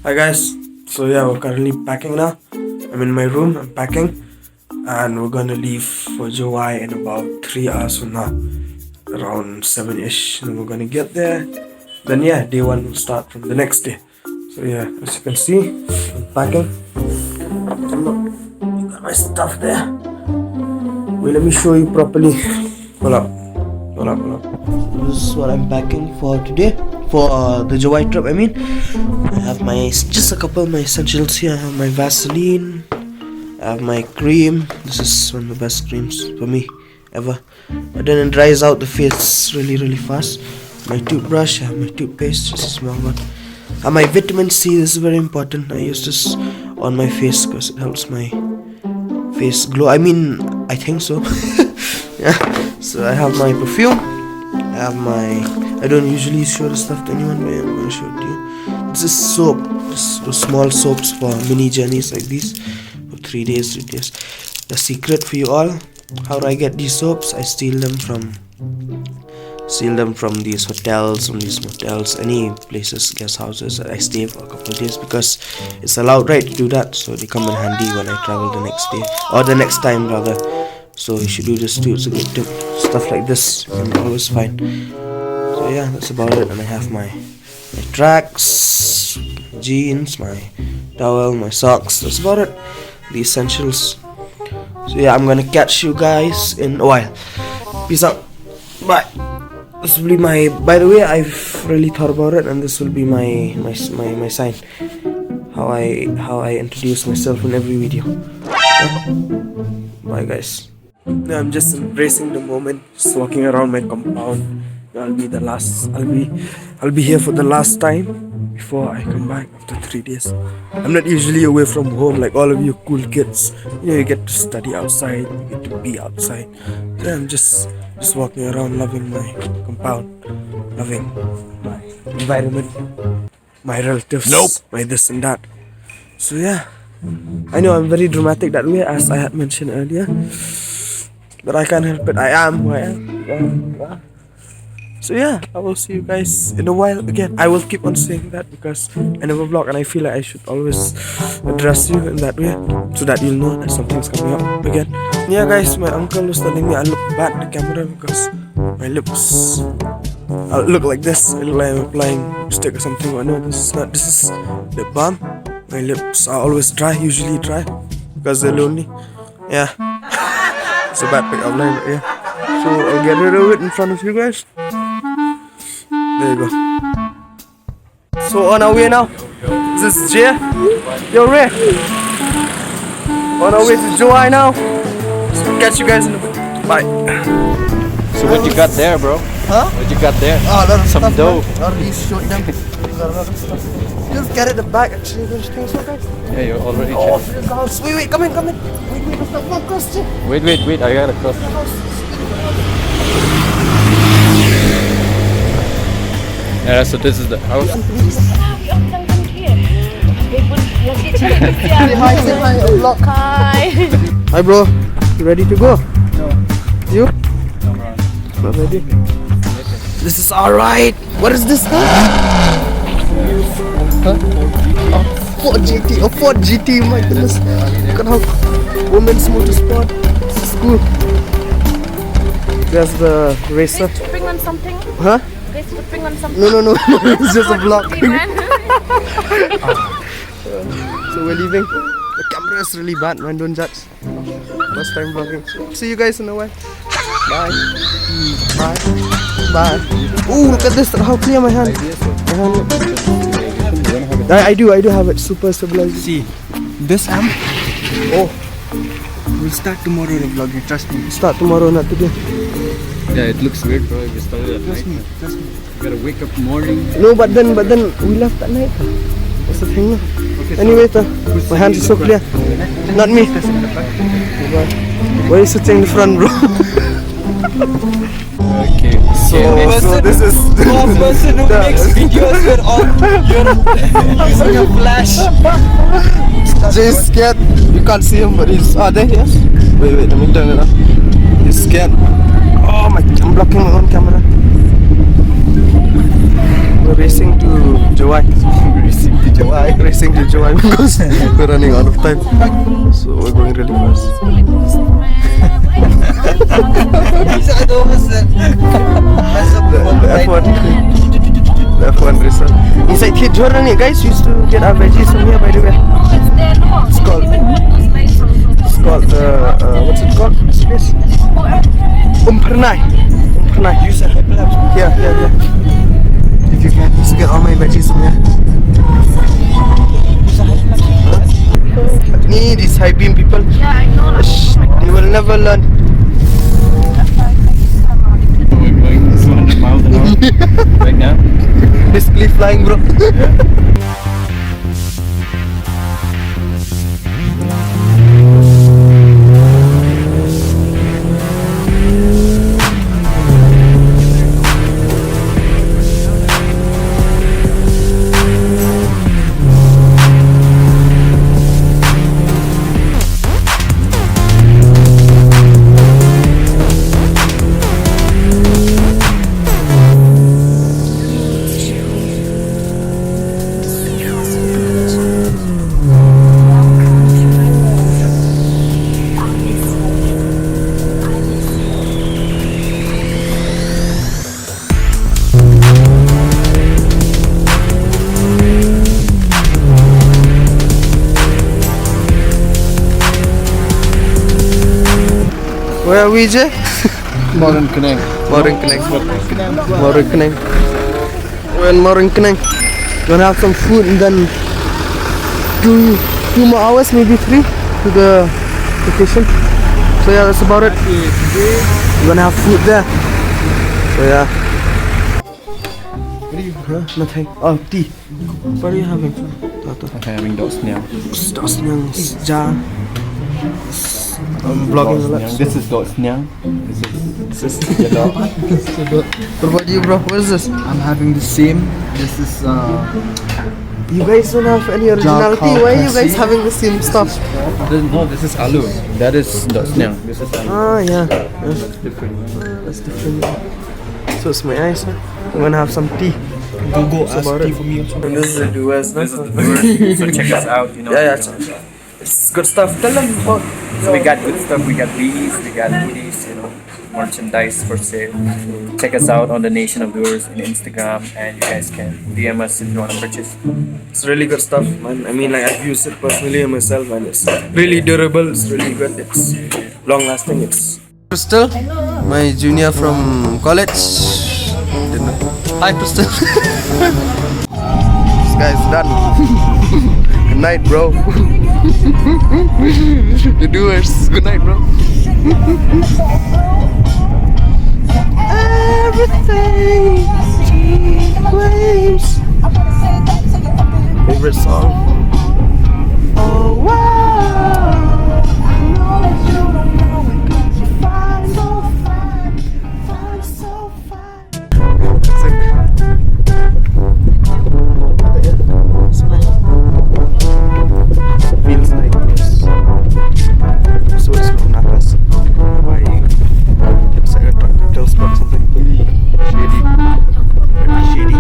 Hi guys, so yeah, we're currently packing now. I'm in my room, I'm packing, and we're gonna leave for July in about 3 hours from now, around 7ish, and we're gonna get there. Then yeah, day one will start from the next day. So yeah, as you can see, I'm packing. You got my stuff there. Wait, let me show you properly. Hold up. This is what I'm packing for today. For the July trip, I mean. I have just a couple of my essentials here. I have my Vaseline, I have my cream. This is one of the best creams for me ever. But then it dries out the face really fast. My toothbrush, I have my toothpaste, just a small one. I have my vitamin C, this is very important. I use this on my face because it helps my face glow. I mean, I think so. Yeah. So I have my perfume. I don't usually show the stuff to anyone, but I'm gonna show it to you. This is soap, just those small soaps for mini journeys like these for 3 days. The secret for you all: how do I get these soaps? I steal them from these hotels, from these motels, any places, guest houses. I stay for a couple of days because it's allowed, right, to do that. So they come in handy when I travel the next day, or the next time rather. So you should do this too. It's a good tip. Stuff like this you can always find. So yeah, that's about it. And I have my tracks, jeans, my towel, my socks. That's about it. The essentials. So yeah, I'm gonna catch you guys in a while. Peace out. Bye. This will be my. By the way, I've really thought about it, and this will be my sign. How I introduce myself in every video. Bye guys. I'm just embracing the moment, just walking around my compound. I'll be here for the last time before I come back after 3 days. I'm not usually away from home like all of you cool kids. You know, you get to study outside, you get to be outside. So I'm just walking around, loving my compound, loving my environment, my relatives, my this and that. So yeah, I know I'm very dramatic that way, as I had mentioned earlier. But I can't help it. I am who I am. So yeah, I will see you guys in a while again. I will keep on saying that because I never vlog, and I feel like I should always address you in that way so that you'll know that something's coming up again. Yeah guys, my uncle was telling me I look bad at the camera because my lips look like this. I look like I'm applying lipstick or something. But no, this is not. This is lip balm. My lips are always dry, usually dry because they're lonely. Yeah. It's a bad pick up line, but yeah. So I'll get rid of it in front of you guys. There you go. So on our way now. This is Jay. Yo Ray. On our way to July now. So catch you guys in a bit. Bye. So what you got there, bro? Huh? What you got there? Oh, a lot of some stuff, dough. Man. Already showed them. Got a lot of stuff. Just get it the back actually. Don't you think so, guys? Yeah, you're already Oh, checked. the house. Wait, come in. Wait, let's not cross it. Wait, I gotta cross. Yeah, so this is the house. Hi bro, you ready to go? No. You? No, bro. Not ready? This is alright. What is this? Huh? Ford GT, a Ford GT, my goodness. Look at how women's motorsport. This is cool. There's the racer. Tripping on something? Huh? Tripping on something? No. It's just a vlog. So we're leaving. The camera is really bad, man. Don't judge. First time vlogging. See you guys in a while. Bye. Bye. bad. Ooh, look at this. How clear my hand. My hand. I do have it. Super stabilized. See, this amp, Oh, we'll start tomorrow the vlogging, trust me. start tomorrow, not today. Yeah, it looks weird, bro. If you started at Trust night. me, trust me. You gotta wake up morning. No, but then we left at night. What's the thing? Okay, Anyway, my hands are so clear. Not me. Why are you sitting in the front, bro? Okay. So this is person who makes videos with all using a flash. Jay's scared. You can't see him, but he's. Are they? Yes. Wait, let me turn it up. He's scared. Oh my! I'm blocking my own camera. We're racing to Jawai. Racing to Jawai because we're running out of time. So we're going really fast. These are the ones that mess up the The F1. The F1 result. Inside here, Jordan, guys used to get our veggies from here, by the way. It's called. It's called what's it called? This place? Umpernai. You said perhaps. Yeah. If you can, just get all my veggies from here. These high beam people. Yeah, I know. They will never learn. We're going 200 miles an hour right now. Basically flying, bro. Where are we, Jay? Modern Connect. Morin Connect. We're in Morin Connect. Gonna have some food and then two more hours, maybe 3 to the location. So yeah, that's about it. We're gonna have food there. So yeah. What are you? Huh? Nothing. Oh, tea. What are you having? I'm having dots now. Dots yang jar. I'm vlogging a lot. This is dots now. This is your dot. What about you, bro? What is this? I'm having the same. This is You guys don't have any originality. Why are you guys having the same stuff? No, this is aloo. That is dots now. This is aloo. Ah, yeah. Different. That's different. So it's my eyes. I'm gonna have some tea. go That's about it. for me also. And this is the US. This is the tour, so check us out. You know. Yeah. It's good stuff. Tell them about. So we got good stuff. We got beanies, we got hoodies, you know, merchandise for sale. Check us out on the Nation of Doers in Instagram, and you guys can DM us if you want to purchase. It's really good stuff, man. I mean, like I've used it personally myself, and it's really durable. It's really good. It's long lasting. It's Crystal, my junior from college. Hi, Crystal. This guy's done. Good night, bro. The doers. Good night, bro. Everything flames. Favorite song? Oh wow. Feels like this. So it's not us. Why? Looks like a tactile spot, something shady.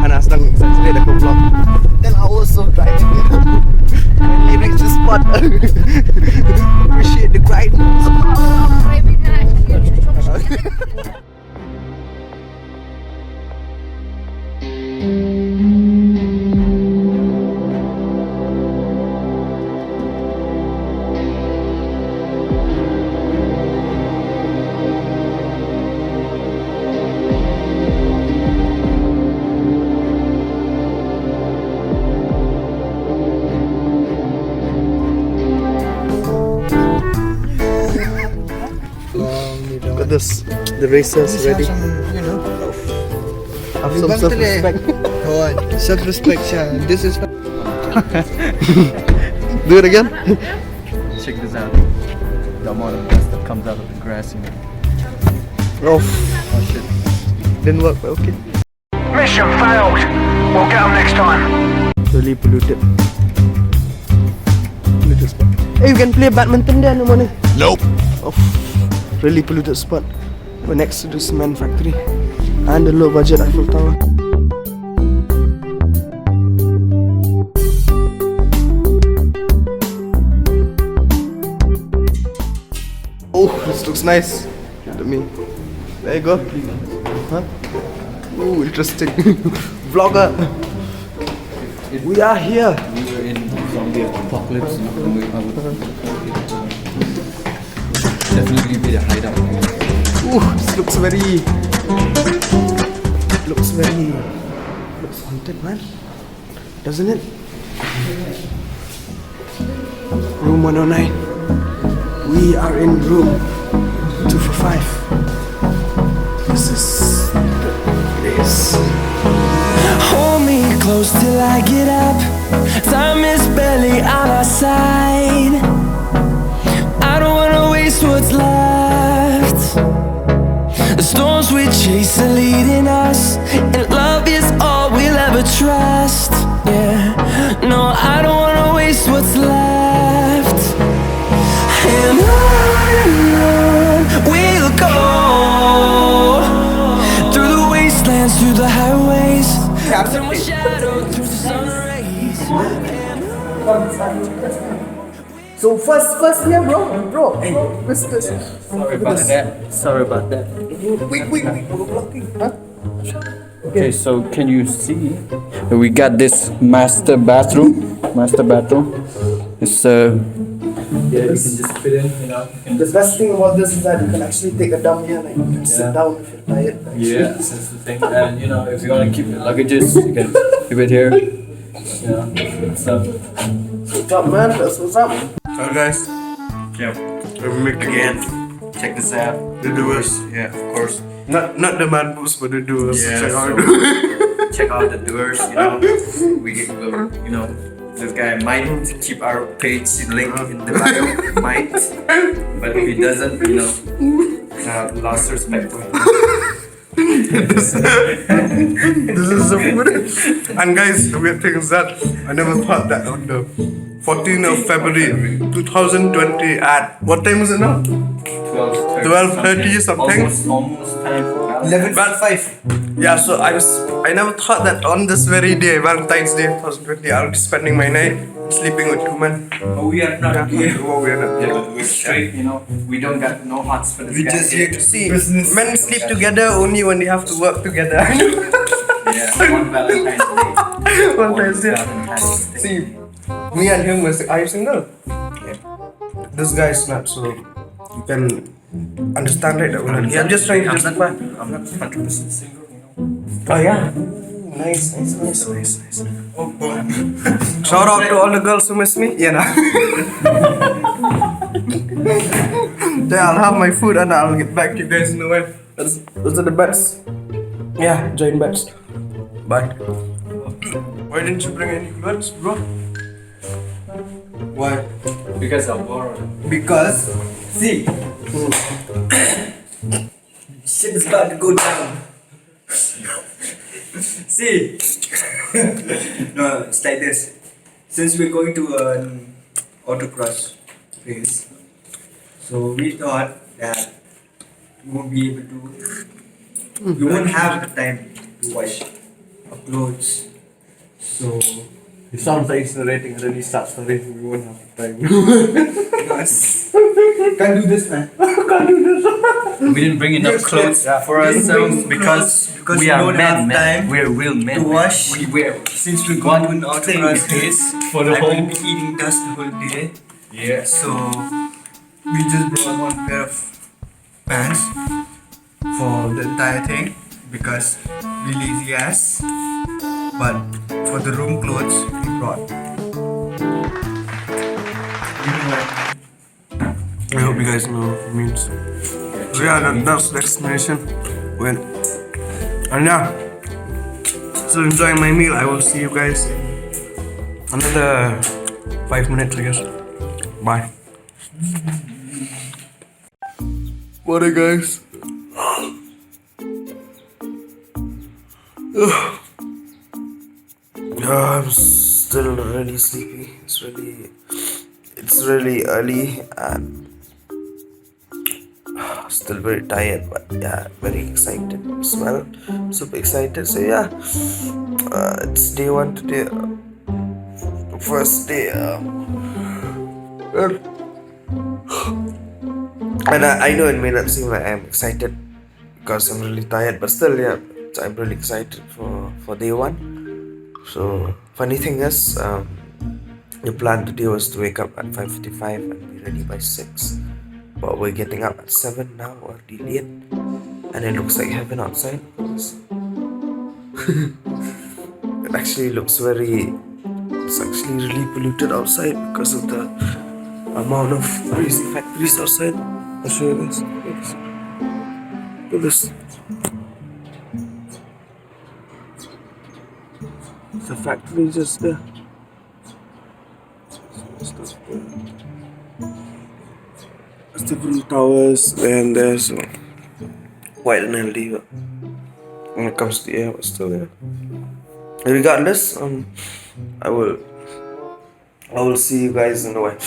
And I sedang saturday dah vlog. 10 hours of driving. Finally reached the spot. Appreciate the grind. Look at this. The racers ready. You know. Have some self-respect. Go on. Self-respect, Shang. This is. Do it again. Check this out. The amount of dust that comes out of the grass, you know. Oh, Oh shit. didn't work, but okay. Mission failed. We'll get them next time. Really polluted. Polluted spot. Hey, you can play badminton there in the morning. Nope. Oh, really polluted spot. We're next to the cement factory and the low budget Eiffel Tower. Oh, this looks nice. Look at me. There you go. Huh? Ooh, interesting. Vlogger. We are here. We were in zombie apocalypse, you know, and I would definitely be the hideout. Ooh, this looks very haunted, man. Doesn't it? Room 109. We are in room 245. This is the place. Hold me close till I get up. Time is barely on our side. I don't wanna waste what's left. The storms we chase are leading us, and love is all we'll ever trust. Yeah, no, I don't wanna waste what's left. And on we'll go, through the wastelands, through the highways, through my shadow, through the sun rays. So first here, bro. Hey, Mr. Sorry about that. Wait, we're blocking, huh? Okay, so can you see? We got this master bathroom. It's yeah, you can just fit in, you know. The best thing about this is that you can actually take a dump here, like you can sit down if you're tired. Yeah, that's the thing. And you know, if you want to keep your luggages, you can keep it here. You know, so What's up, man? That's what's up. Alright guys, yeah. we're back again. Check this out. The doers. Yeah, of course. Not the man boobs, but the doers. Yeah, Check out. Check out the doers, you know. We will, you know, this guy might keep our page link in the bio, might, but if he doesn't, you know, lost respect to him. This is the food. And guys, the weird thing is that I never thought that on the 14th of February 2020 at what time is it now? 12:30 something. Almost time for 11:05. Yeah, so I never thought that on this very day, Valentine's Day 2020, I'll be spending my night sleeping with two men. Oh, we are not here. Oh, we are not. Yeah, but we're straight, you know. We don't got no hearts for this We guy. just here to see men sleep together only when they have to work together. Yeah, one Valentine's Day. Valentine's Day. Valentine's Day. See, me and him are you single? Yeah. This guy is not, so you can understand right? Yeah, I'm just trying to justify. I'm not 100% single, you know. Oh yeah. Nice. Oh. Shout out to all the girls who miss me. Yeah, nah. Then I'll have my food and I'll get back to you guys in a while. Those are the bets. Yeah, join bets. Bye. Why didn't you bring any clothes, bro? Why? Because I'm bored. Because, see, shit is about to go down. See, no, it's like this. Since we're going to an autocross race, so we thought that we won't be able to, we won't have the time to wash our clothes. So, It sounds like narrating and then he starts narrating. We won't have time. yes, can't do this, man. We didn't bring enough clothes for ourselves because we we are don't men, have man. time We're real men. to wash. We're Since we're going to an autocross race, for the I will whole. be eating dust the whole day. Yeah. So we just brought one pair of pants for the entire thing because we lazy ass. But for the room clothes we brought. You know what? I hope you guys know what it means. So yeah, that's the explanation. Well, and yeah, still enjoying my meal. I will see you guys another 5 minutes, I guess. Bye. What up, guys? I'm still really sleepy. It's really early and still very tired, but yeah, very excited as well. Super excited. So yeah, it's day one today. First day. And I know it may not seem like I'm excited because I'm really tired, but still, yeah, I'm really excited for day one. So funny thing is, the plan today was to wake up at 5:55 and be ready by 6. But we're getting up at 7 now, or late, and it looks like heaven outside. It actually looks it's actually really polluted outside because of the amount of crazy factories outside. I'll show you guys. Look at this. The factory just there. There's different towers and there's white and LED, but when it comes to the air, it's still there. Regardless, I will see you guys in a while.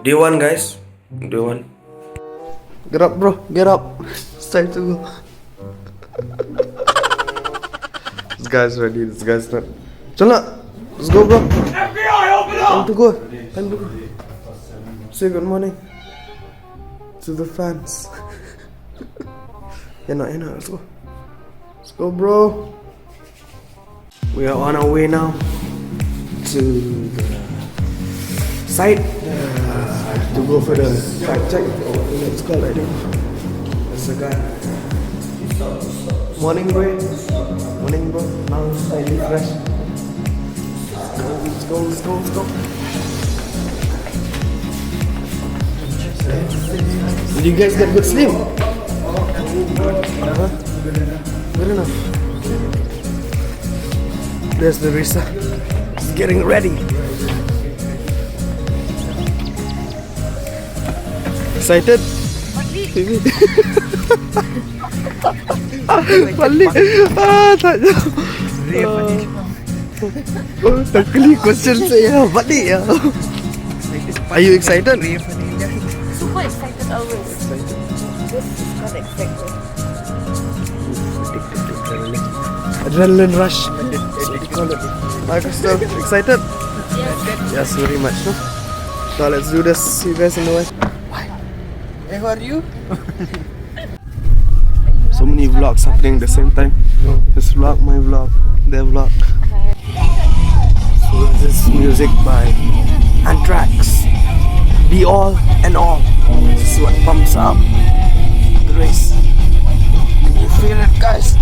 Day one, guys. Day one. Get up, bro. Get up. It's time to go. This guy's ready. This guy's not. Chala. Let's go, bro. FBI, open up! Time to go. Time to go. Say good morning to the fans. You're not. Let's go. Let's go, bro. We are on our way now to the site to go for the fact check. It's called, I think. That's the guy. Morning, bro. Morning, bro. Now slightly fresh. Let's go. Did you guys get good sleep? Good enough. There's the Risa. He's getting ready. Excited? Balik. Tak jauh. Takli question saya. Balik ya. Are you excited? Super excited always. This is not expected. Adrenaline rush. Are you still excited? Yes, very much. No? So let's do this. See you guys in the way. Hey, who are you? So many vlogs happening at the same time. This vlog, my vlog, their vlog. So this is music by Anthrax. Be all and all. This is what pumps up the race. Can you feel it, guys?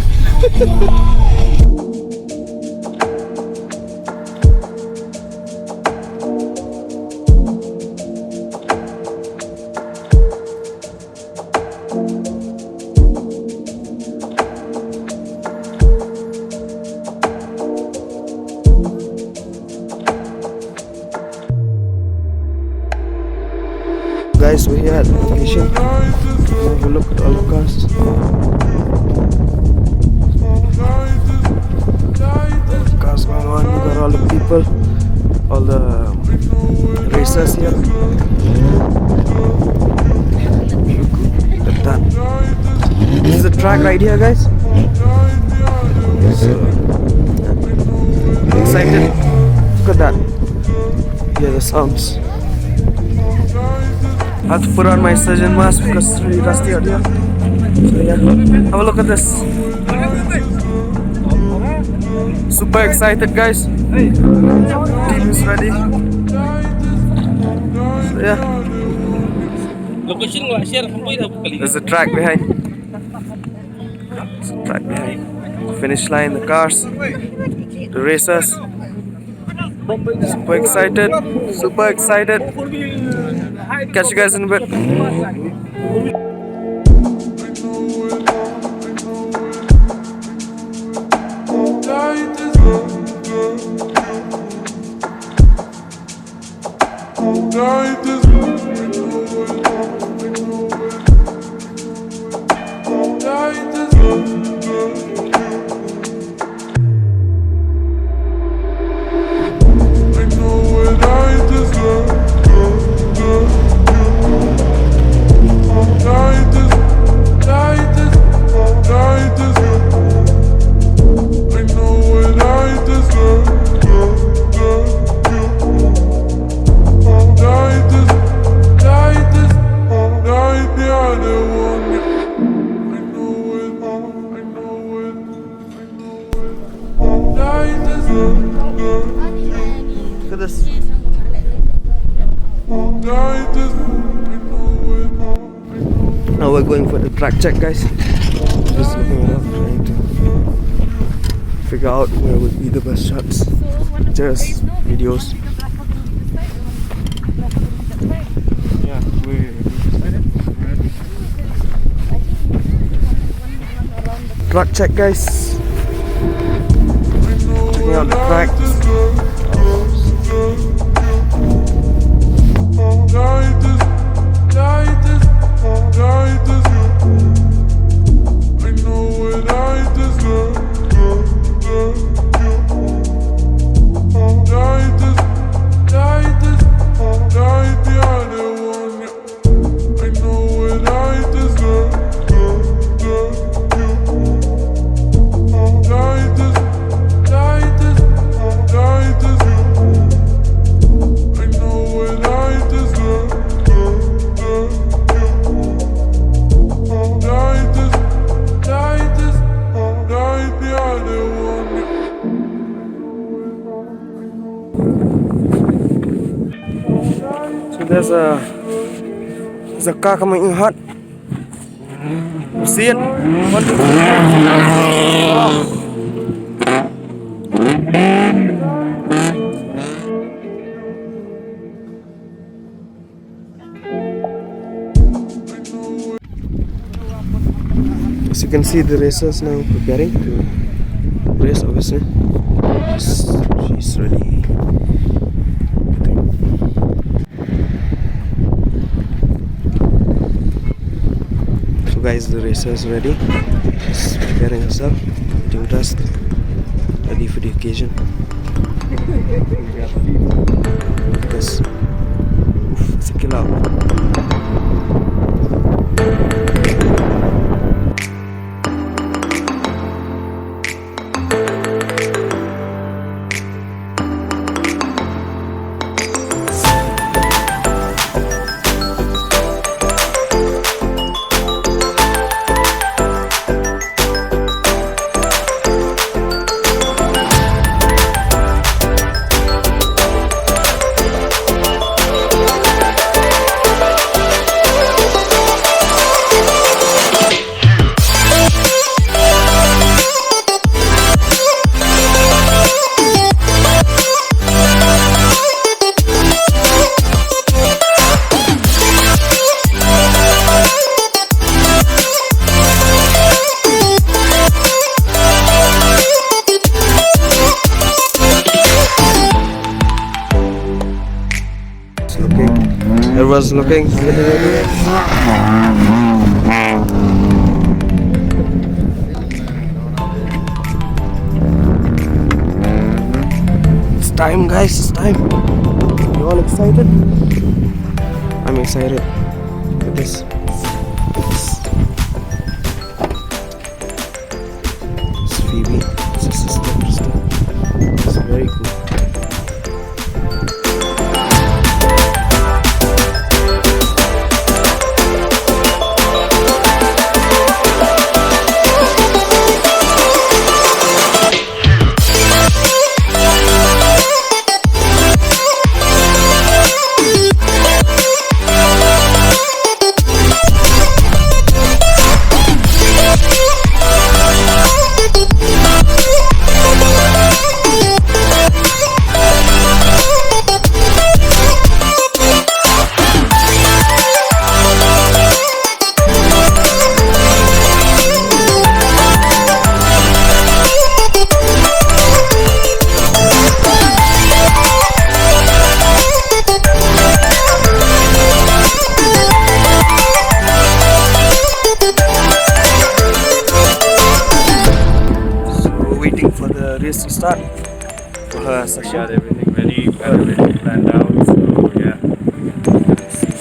Guys, we're here at the location. Have a look at all the cars. Cars going on. You got all the people, all the racers here. Look at that. This is the track right here, guys. So, excited. Look at that. Hear the sounds. I have to put on my surgeon mask because it's really dusty out here. So yeah, have a look at this. Super excited, guys. Team is ready. So yeah, there's a track behind. There's a track behind. Finish line, the cars, the racers. Super excited. Super excited. Catch you guys in a bit. Look at this. Now we're going for the track check, guys. Just looking around, trying to figure out where would be the best shots. Just videos. Yeah, track check, guys. Checking out the track. There's a car coming in hot. You see it? 1, 2, 3. As you can see, the racers now preparing to race. Obviously, she's really. Guys, the racer is ready. She's preparing herself, getting dressed, ready for the occasion. Yes. Oof, it's a killer. Everyone's looking. It's time, guys. It's time. You all excited? I'm excited. Look at this. It's Phoebe. It's her sister. It's very cool. days to start for her We session. got everything ready, got everything planned out. So yeah.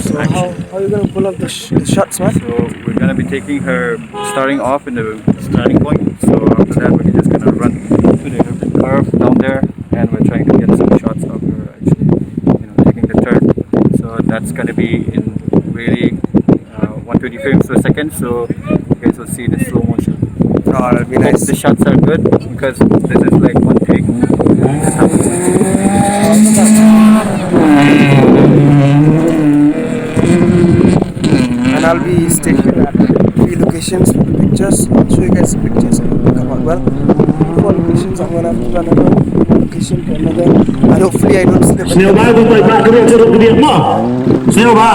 So how are you gonna pull up the shots, man? So we're gonna be taking her starting off in the starting point. So after that, we're just gonna run to the curve down there, and we're trying to get some shots of her actually, taking the turn. So that's gonna be in really 120 frames per second. So you guys will see the slow motion. Oh, that'd be Hope nice. the shots are good because this is like one take. And I'll be stationed at 3 locations for the pictures. I'll show you guys the pictures and it'll come out well. 4 locations, I'm gonna have to run another location to another. And hopefully I don't slip. Snail ba, kung balik back kami sa rugby mo. Snail ba?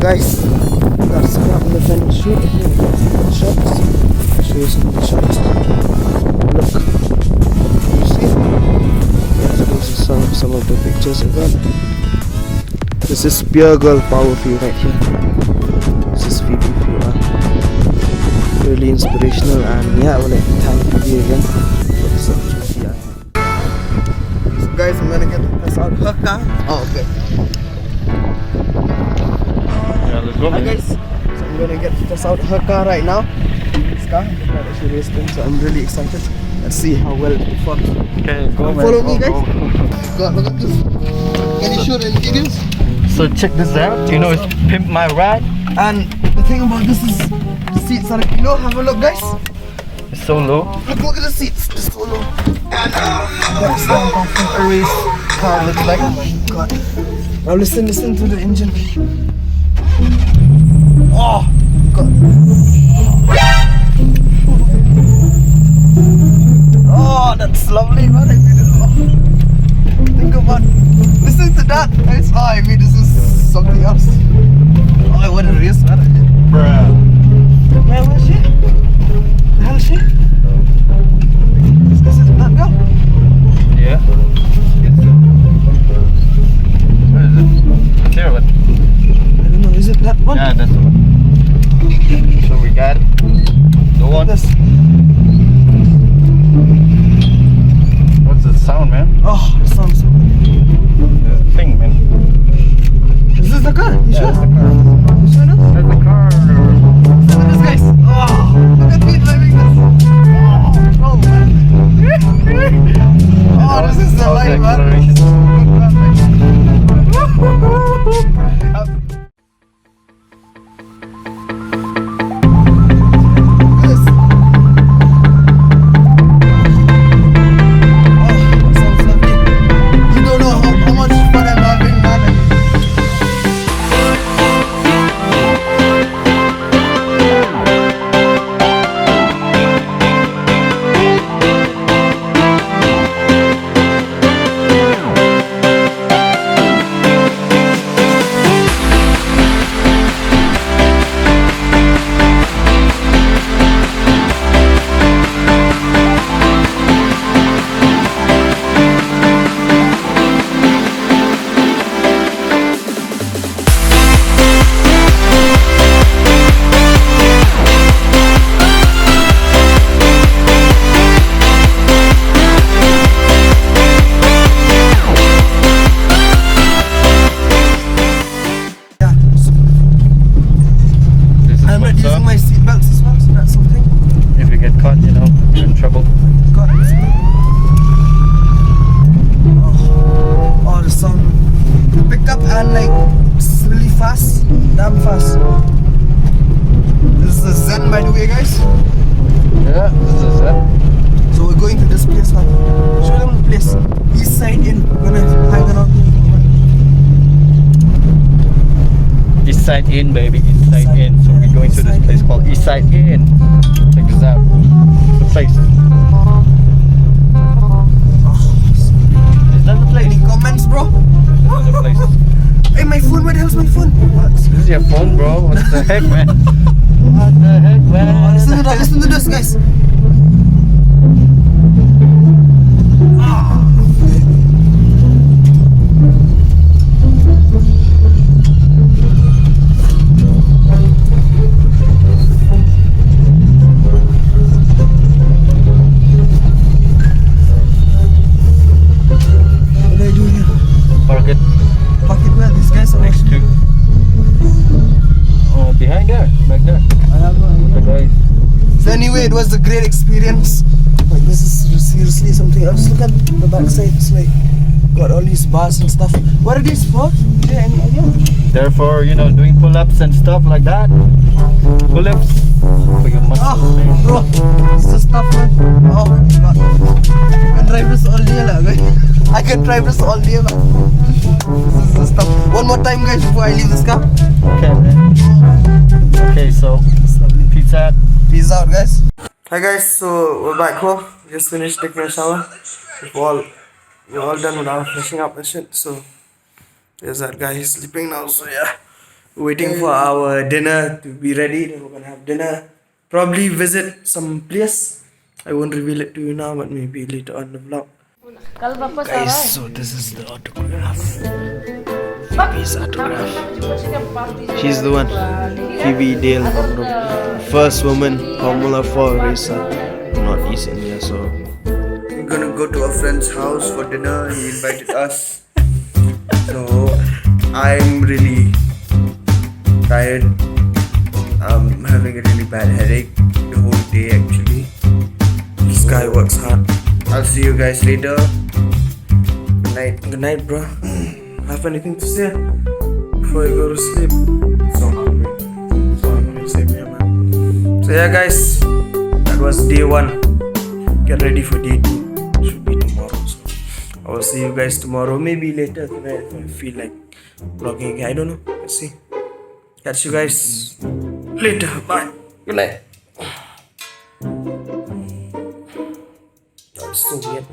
Guys, that's what I'm gonna shoot. Shots. Show you some of the shots. Look. You see? Yes, those are some of the pictures as well. This is pure girl power for you right here. This is Phoebe for you, really inspirational, and yeah, I would like to thank Phoebe again for this opportunity. So guys, I'm gonna get this out her car. Oh, okay. Let's go, Hi man. guys, so I'm gonna get this out her car right now. This car, look at it, she raced in, so I'm really excited. Let's see how well it performs. Okay, go, man. Follow Go, me, guys. go. God, look at this. Can you shoot any videos? So check this out. It's Pimp My Ride. And the thing about this is the seats are, have a look, guys. It's so low. Look at the seats, just so low. And that's how a race car looks like. Oh my god. Now listen to the engine. Oh god. Oh, that's lovely, man. I made it. Oh. Think about listen to that. It's I mean this is something else. Oh, what a race, man. Bruh. Where was she? The hell is she? Is it that girl? Yeah. Where is it? It's here, what? I don't know, is it that one? Yeah, that's the one. So we got the one. This. What's the sound, man? Oh, it sounds so good. There's a thing, man. Is this the car? You Yeah, sure? that's the car. You sure now? That's the car. Look at this, guys. Oh, look at me driving this. Oh man. Oh, this is the life, man. and like it's really fast, damn fast. This is the Zen, by the way, guys. Yeah, this is it. So we're going to this place now. Show them the place. East Side Inn. We're gonna hang around here. East Side Inn, baby. East Side Inn. So we're going to this place called East Side Inn. Check this out. The place. Is that the place? Any comments, bro? The place. Hey, my phone. Where the hell's my phone? What? This is your phone, bro. What the heck, man? What the heck, man? Listen to that. Listen to this, guys. Park it Pocket where these guys are next to. Oh, behind there, back there. I have no idea. The guys. So anyway, it was a great experience. Like this is seriously something else. Look at the backside. It's like got all these bars and stuff. What are these for? Do you have any idea? Therefore, you know, doing pull-ups and stuff like that. Pull-ups for your muscles. Oh, bro, this is tough, man. Oh my god, I can drive this all day, lah, guys. I can drive this all day, man. This is tough. One more time, guys, before I leave this car. Okay, man. Okay, so peace out. Peace out, guys. Hi guys, so we're back home. Just finished taking a shower. We're all done with our finishing up and shit. So there's that guy, he's sleeping now. So yeah, we're waiting for our dinner to be ready. Then we're gonna have dinner. Probably visit some place. I won't reveal it to you now, but maybe later on the vlog. Kalau Bapak Guys, salah. so this is the autograph. Phoebe's autograph. She's the one. Phoebe Dale Nongrum. First woman Formula 4 racer in Northeast India. So we're gonna go to a friend's house for dinner. He invited us. So I'm really tired. I'm having a really bad headache the whole day actually. This guy works hard. I'll see you guys later. Good night. Good night, bro. Have anything to say before you go to sleep? So hungry. So hungry. Same here, man. So yeah, guys, that was day 1. Get ready for day 2. Should be tomorrow. So I will see you guys tomorrow. Maybe later tonight if I feel like vlogging again. I don't know. Let's see. Catch you guys later. Bye. Good night. That's so weird.